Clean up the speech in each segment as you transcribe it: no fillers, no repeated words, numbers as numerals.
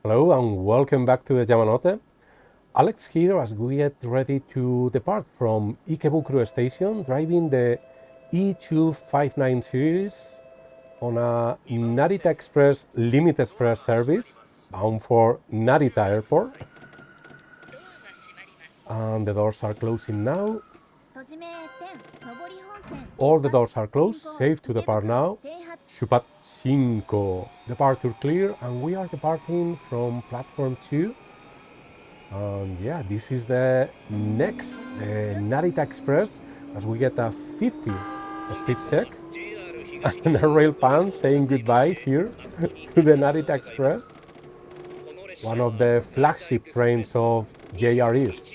Hello and welcome back to the Yamanote. Alex here as we get ready to depart from Ikebukuro Station, driving the E259 series on a Narita Express Limit Express service bound for Narita Airport. And the doors are closing now. All the doors are closed, safe to depart now. Shupat 5, departure clear, and we are departing from platform 2. And yeah, this is the next Narita Express as we get a 50 speed check and a rail fan saying goodbye here to the Narita Express, one of the flagship trains of JR East.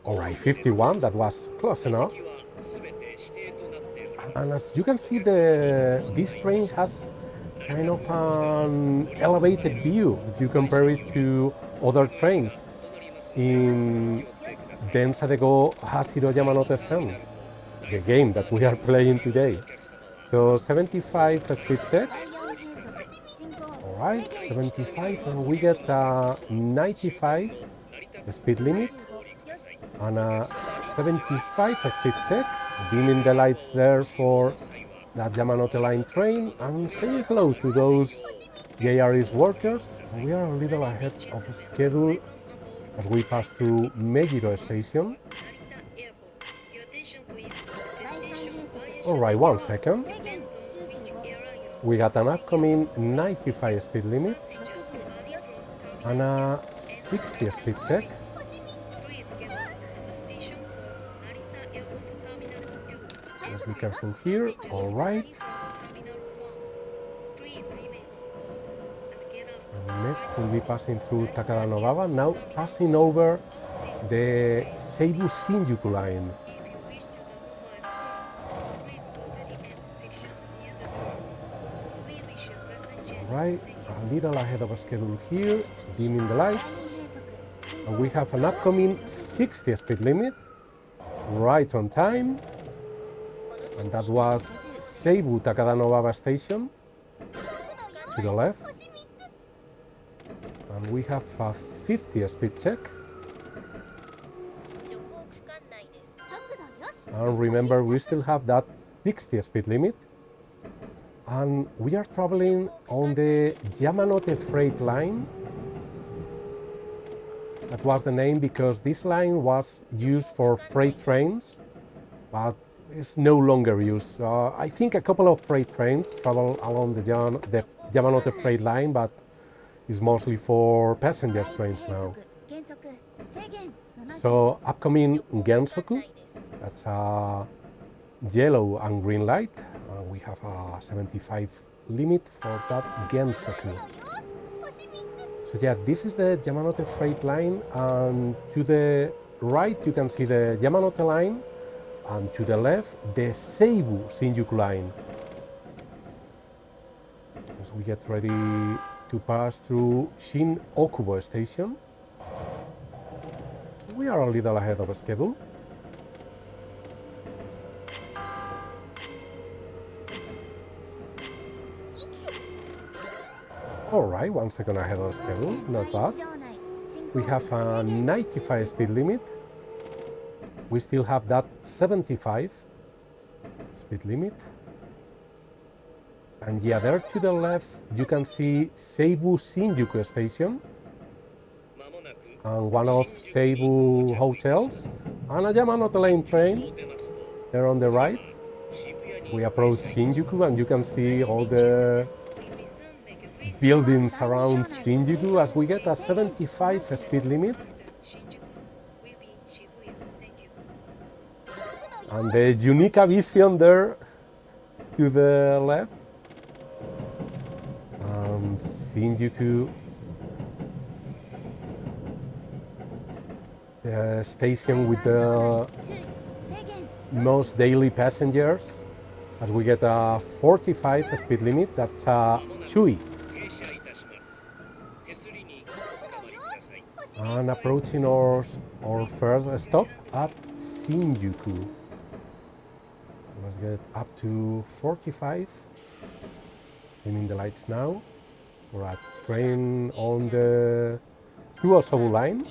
Alright, 51, that was close enough. And as you can see, this train has kind of an elevated view if you compare it to other trains in Densa de Go Hashiro Yamanote-sen, the game that we are playing today. So 75 speed check. Alright, 75, and we get a 95 speed limit and a 75 speed check, dimming the lights there for that Yamanote line train and saying hello to those JRE's workers. We are a little ahead of schedule as we pass through Megiro Station. Alright, 1 second. We got an upcoming 95 speed limit and a 60 speed check. Let's be careful here. Alright. And next we'll be passing through Takada Nobaba, now passing over the Seibu Shinjuku line. Alright, a little ahead of schedule here, dimming the lights. And we have an upcoming 60 speed limit, right on time. And that was Seibu Takada Nobaba Station, to the left. And we have a 50 speed check. And remember, we still have that 60 speed limit. And we are traveling on the Yamanote Freight Line. That was the name because this line was used for freight trains, but it's no longer used. I think a couple of freight trains travel along the Yamanote Freight Line, but it's mostly for passenger trains now. So upcoming Gensoku, that's a yellow and green light. We have a 75 limit for that Gensoku. So yeah, this is the Yamanote Freight Line, and to the right you can see the Yamanote line, and to the left the Seibu Shinjuku line. As we get ready to pass through Shin Okubo Station, we are a little ahead of schedule. Alright, 1 second ahead of schedule, not bad. We have a 95 speed limit. We still have that 75 speed limit. And yeah, there to the left you can see Seibu Shinjuku Station and one of Seibu hotels and a Yamanote Lane train there on the right. We approach Shinjuku and you can see all the buildings around Shinjuku as we get a 75 speed limit. And the Unica Vision there to the left. And Shinjuku, the station with the most daily passengers, as we get a 45 speed limit. That's Chui. And approaching our first stop at Shinjuku. Let's get up to 45. Dimming the lights now. for a train on the Chuosobu line.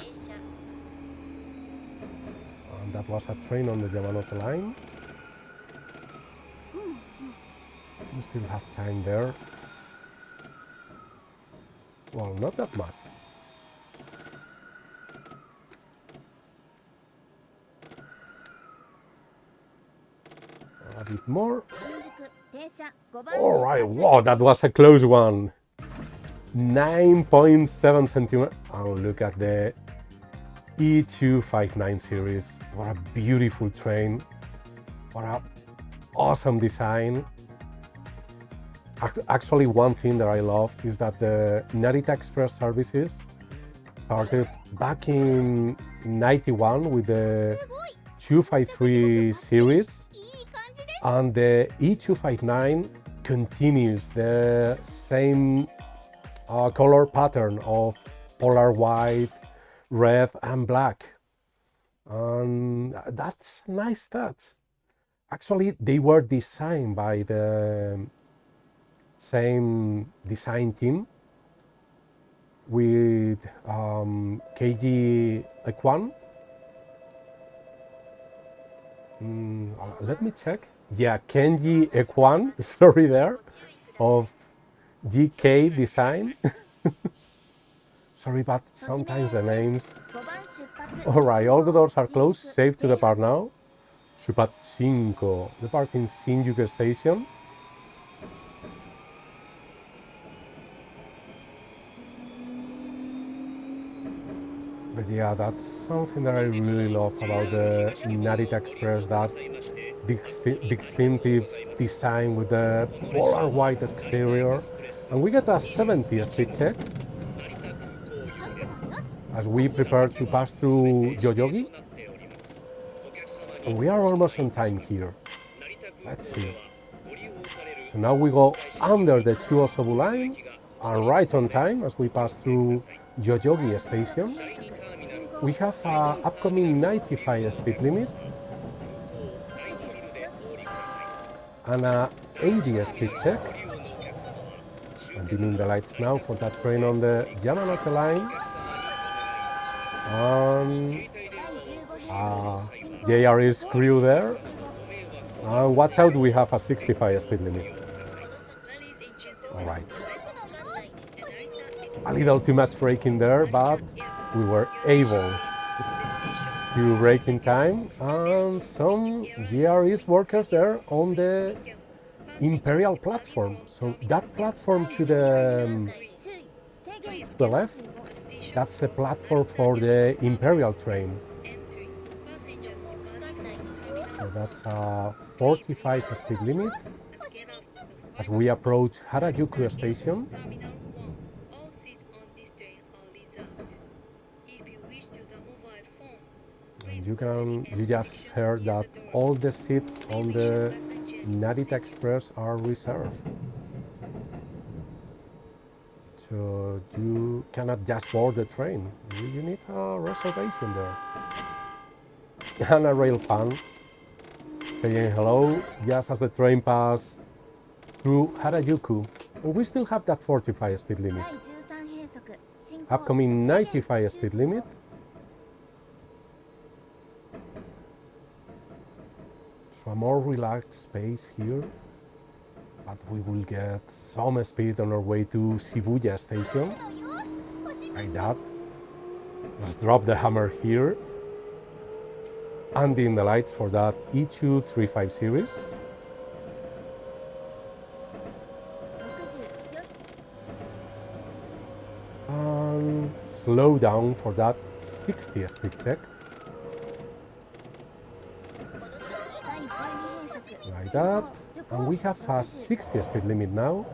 And that was a train on the Yamanote line. We still have time there. Well, not that much. A bit more. All right, wow, that was a close one. 9.7 centimeters. Oh, look at the E259 series. What a beautiful train. What an awesome design. Actually, one thing that I love is that the Narita Express services started back in 91 with the 253 series, and the E259 continues the same color pattern of polar white, red and black, and that's a nice touch. Actually, they were designed by the same design team with Keiji Ekwan. Let me check. Yeah, Kenji Ekwan, sorry there, of GK Design. Sorry, but sometimes the names. Alright, all the doors are closed, safe to depart now. Shupat 5, departing Shinjuku Station. But yeah, that's something that I really love about the Narita Express, that distinctive design with the polar white exterior. And we get a 70 speed check as we prepare to pass through Yoyogi. And we are almost on time here. Let's see. So now we go under the Chuosobu line and right on time as we pass through Yoyogi Station. We have an upcoming 95 speed limit and a 80 speed check. I'm dimming the lights now for that train on the Yamanote line. JR's crew there. And watch out, we have a 65 speed limit. Alright. A little too much braking there, but we were able to brake in time, and some GRE's workers there on the Imperial platform. So that platform to the left, that's the platform for the Imperial train. So that's a 45 speed limit as we approach Harajuku Station. You just heard that all the seats on the Narita Express are reserved. So you cannot just board the train. You need a reservation there. And a rail fan saying hello just as the train passes through Harajuku. And we still have that 45 speed limit. Upcoming 95 speed limit. A more relaxed space here, but we will get some speed on our way to Shibuya Station. Like that. Let's drop the hammer here and dim the lights for that E235 series. And slow down for that 60 speed check. Like that, and we have a 60 speed limit now.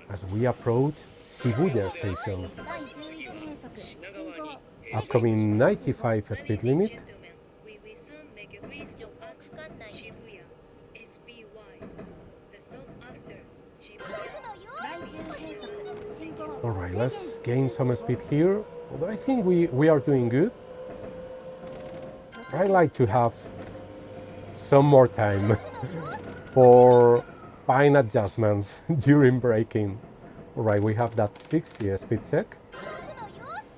As we approach Shibuya Station. Upcoming 95 speed limit. Alright, let's gain some speed here. Although I think we are doing good. I like to have some more time for fine adjustments during braking. Alright, we have that 60 speed check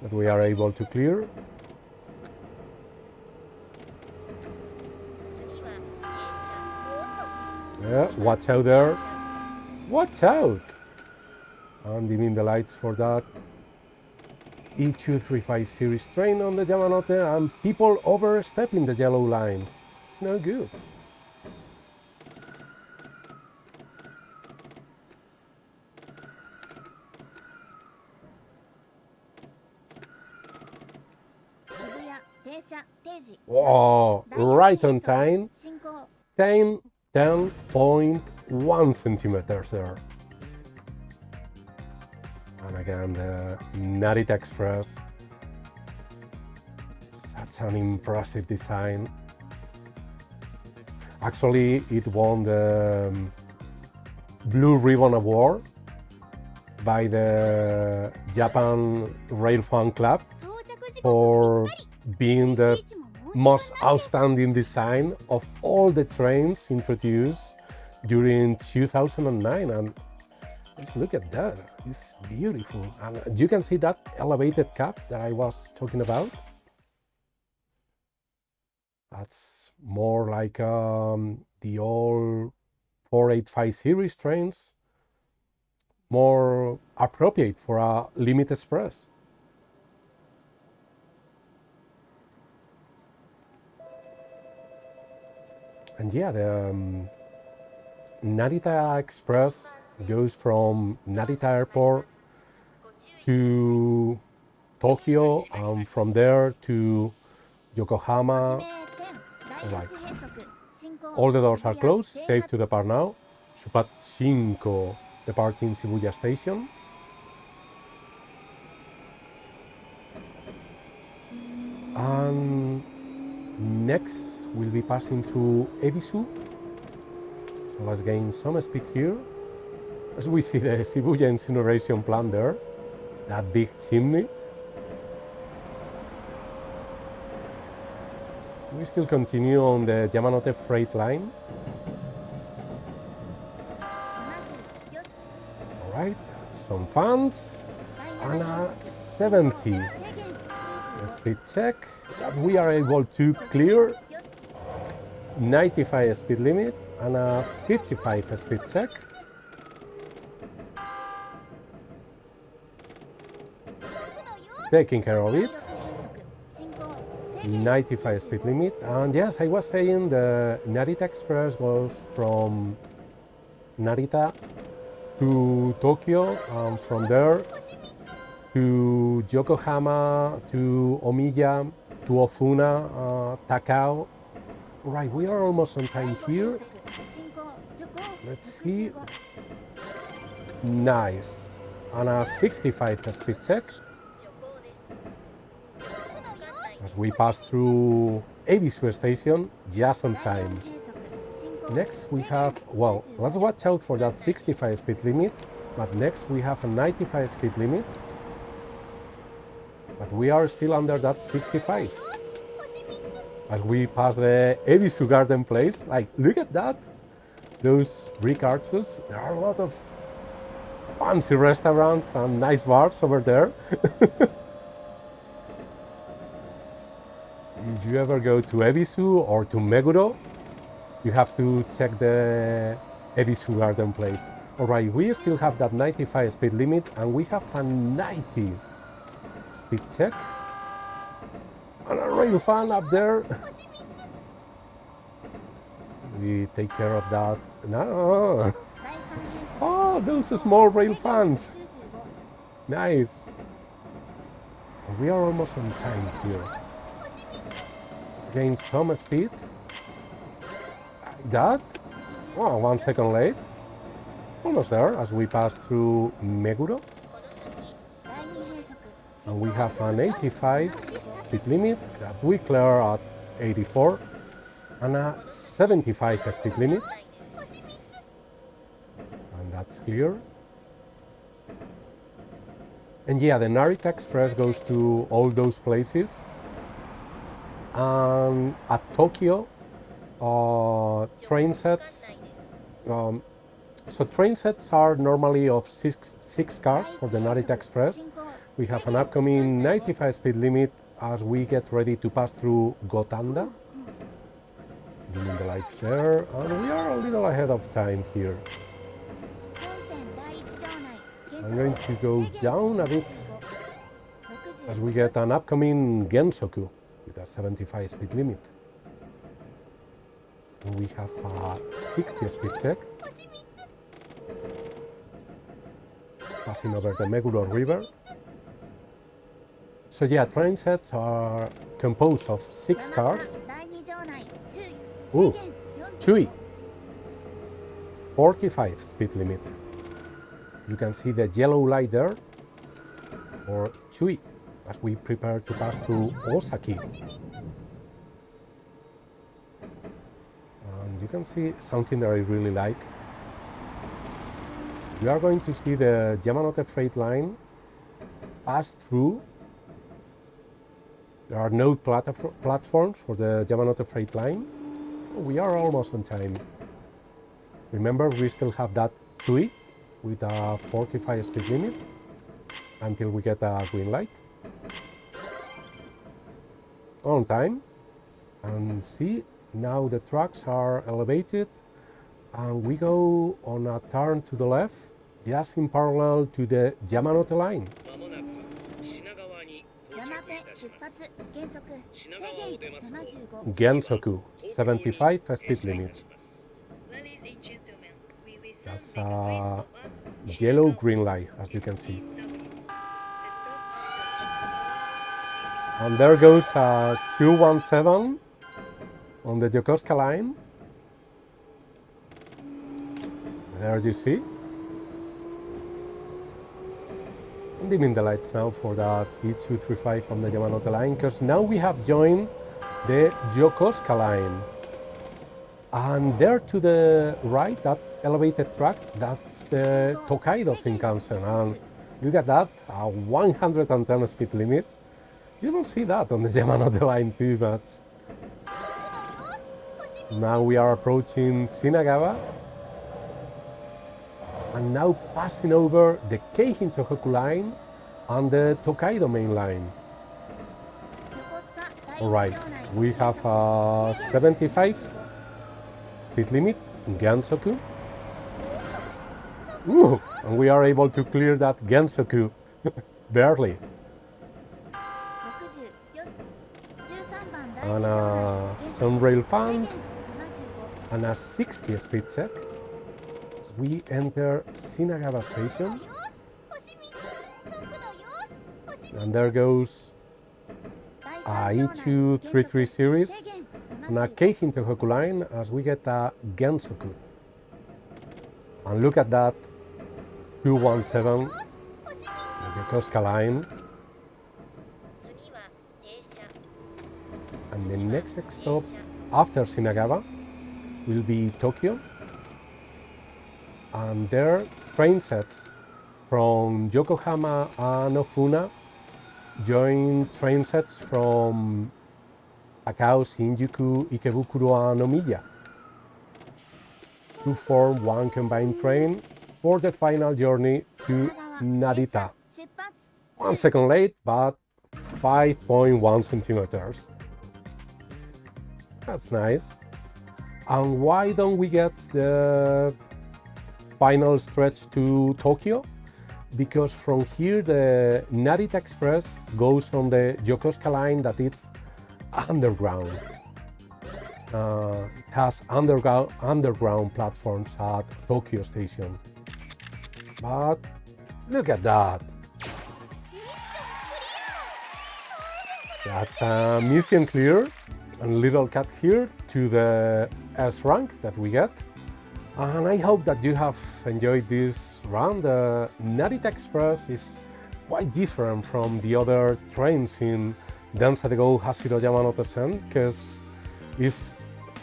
that we are able to clear. Yeah, watch out there. Watch out! And dimming the lights for that E235 series train on the Yamanote, and people overstepping the yellow line. It's no good. Oh, right on time. 10.1 centimeters there. And again, the Narita Express. Such an impressive design. Actually, it won the Blue Ribbon Award by the Japan Rail Fan Club for being the most outstanding design of all the trains introduced during 2009. And let's look at that. It's beautiful. And you can see that elevated cap that I was talking about. That's more like the old 485 series trains, more appropriate for a Limit Express. And yeah, the Narita Express goes from Narita Airport to Tokyo, and from there to Yokohama. Right. All the doors are closed, safe to depart now. Shupat Shinko, departing Shibuya Station. And next we'll be passing through Ebisu. So let's gain some speed here. As we see the Shibuya incineration plant there, that big chimney. We still continue on the Yamanote freight line. Alright, some fans and a 70 speed check that we are able to clear. 95 speed limit and a 55 speed check. Taking care of it. 95 speed limit. And yes, I was saying the Narita Express goes from Narita to Tokyo, and from there to Yokohama, to Omiya, to Ofuna, Takao. Right, we are almost on time here. Let's see. Nice. And a 65 speed check. As we pass through Ebisu Station just on time. Next we have, well, let's watch out for that 65 speed limit, but next we have a 95 speed limit. But we are still under that 65. As we pass the Ebisu Garden Place, like, look at that! Those brick arches, there are a lot of fancy restaurants and nice bars over there. If you ever go to Ebisu or to Meguro, you have to check the Ebisu Garden Place. Alright, we still have that 95 speed limit and we have a 90 speed check. And a rail fan up there. We take care of that. No. Oh, those small rail fans. Nice. We are almost on time here. Let's gain some speed. That? Oh, 1 second late. Almost there as we pass through Meguro. And we have an 85 speed limit that we clear at 84 and a 75 speed limit. And that's clear. And yeah, the Narita Express goes to all those places. And at Tokyo, train sets So train sets are normally of six cars for the Narita Express. We have an upcoming 95 speed limit as we get ready to pass through Gotanda. Dimming the lights there, and we are a little ahead of time here. I'm going to go down a bit as we get an upcoming Gensoku with a 75 speed limit. And we have a 60 speed check. Passing over the Meguro River. So yeah, train sets are composed of 6 cars. Ooh, Chui, 45 speed limit. You can see the yellow light there, or Chui, as we prepare to pass through Osaki. And you can see something that I really like. We are going to see the Yamanote freight line pass through. There are no platforms for the Yamanote freight line. We are almost on time. Remember, we still have that Chui with a 45 speed limit until we get a green light. On time. And see, now the tracks are elevated and we go on a turn to the left, just in parallel to the Yamanote line. Gensoku, 75 speed limit. That's a yellow-green light, as you can see. And there goes a 217 on the Yokosuka line. There you see. I'm dimming the lights now for that E235 on the Yamanote line, because now we have joined the Yokosuka line. And there to the right, that elevated track, that's the Tokaido Shinkansen. And look at that, a 110 speed limit. You don't see that on the Yamanote line too much. Now we are approaching Shinagawa. And now passing over the Keihin Tohoku line and the Tokaido main line. Alright, we have a 75 speed limit in Gensoku. Ooh, and we are able to clear that Gensoku barely. And some rail pans and a 60 speed check as we enter Shinagawa station. And there goes a E233 series and a Keihin Tohoku line as we get a Gensoku. And look at that 217, the Yokosuka line. And the next stop after Shinagawa will be Tokyo. And there train sets from Yokohama and Ofuna join train sets from Takao, Shinjuku, Ikebukuro and Omiya to form one combined train for the final journey to Narita. 1 second late, but 5.1 centimeters. That's nice. And why don't we get the final stretch to Tokyo? Because from here the Narita Express goes on the Yokosuka line that is underground. It has underground platforms at Tokyo Station. But look at that. That's a mission clear. And little cut here to the S rank that we get. And I hope that you have enjoyed this run. The Narita Express is quite different from the other trains in Densa de Go Hashiro Yamanote Sen because it's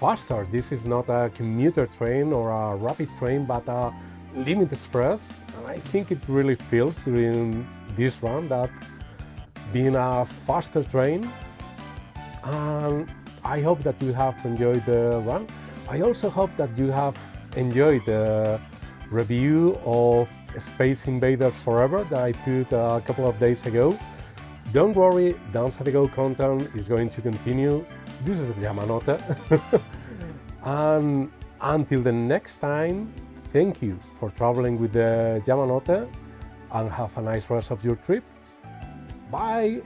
faster. This is not a commuter train or a rapid train, but a limit express. And I think it really feels during this run that being a faster train. And I hope that you have enjoyed the run. I also hope that you have enjoyed the review of Space Invaders Forever that I put a couple of days ago. Don't worry, Downside Go content is going to continue. This is Yamanote. And until the next time, thank you for traveling with the Yamanote and have a nice rest of your trip. Bye!